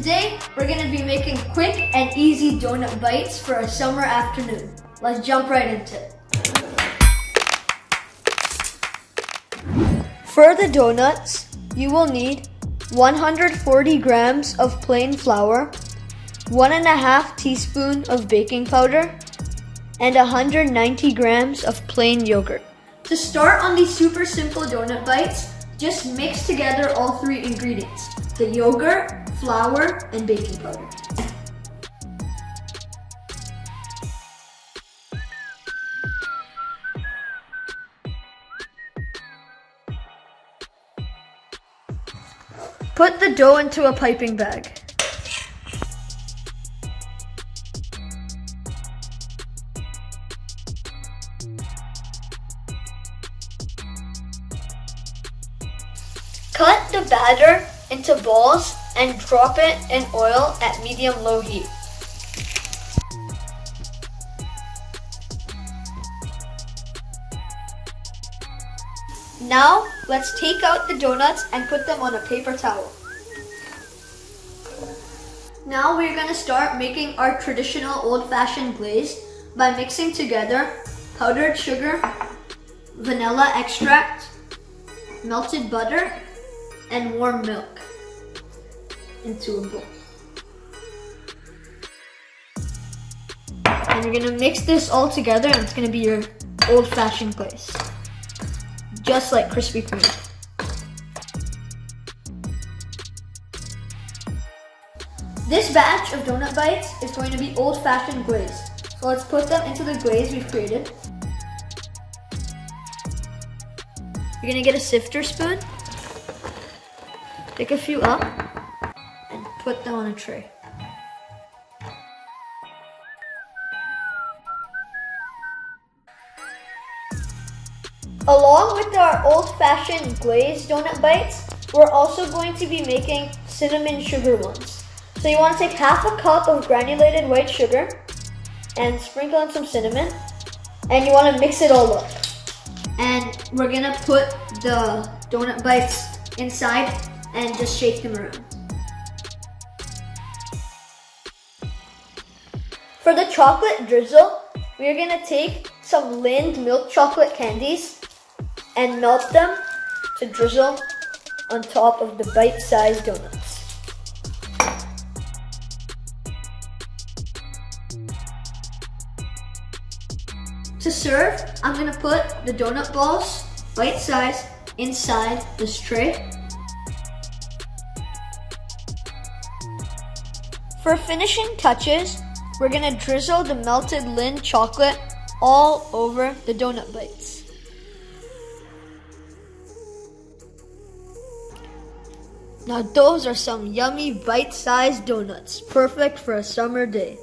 Today, we're gonna be making quick and easy donut bites for a summer afternoon. Let's jump right into it. For the donuts, you will need 140 grams of plain flour, 1.5 teaspoons of baking powder, and 190 grams of plain yogurt. To start on these super simple donut bites, just mix together all three ingredients: the yogurt, flour, and baking powder. Put the dough into a piping bag. Cut the batter into balls and drop it in oil at medium-low heat. Now, let's take out the donuts and put them on a paper towel. Now we're going to start making our traditional old-fashioned glaze by mixing together powdered sugar, vanilla extract, melted butter, and warm milk into a bowl. And you're going to mix this all together and it's going to be your old-fashioned glaze. Just like Krispy Kreme. This batch of donut bites is going to be old-fashioned glaze. So let's put them into the glaze we've created. You're going to get a sifter spoon, pick a few up, and put them on a tray. Along with our old-fashioned glazed donut bites, we're also going to be making cinnamon sugar ones. So you want to take half a cup of granulated white sugar and sprinkle in some cinnamon, and you want to mix it all up. And we're gonna put the donut bites inside and just shake them around. For the chocolate drizzle, we're gonna take some Lindt milk chocolate candies and melt them to drizzle on top of the bite-sized donuts. To serve, I'm gonna put the donut balls, bite-sized, inside this tray. For finishing touches, we're gonna drizzle the melted Lindt chocolate all over the donut bites. Now those are some yummy bite-sized donuts, perfect for a summer day.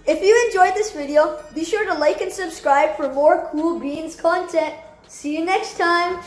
If you enjoyed this video, be sure to like and subscribe for more Cool Beans content. See you next time!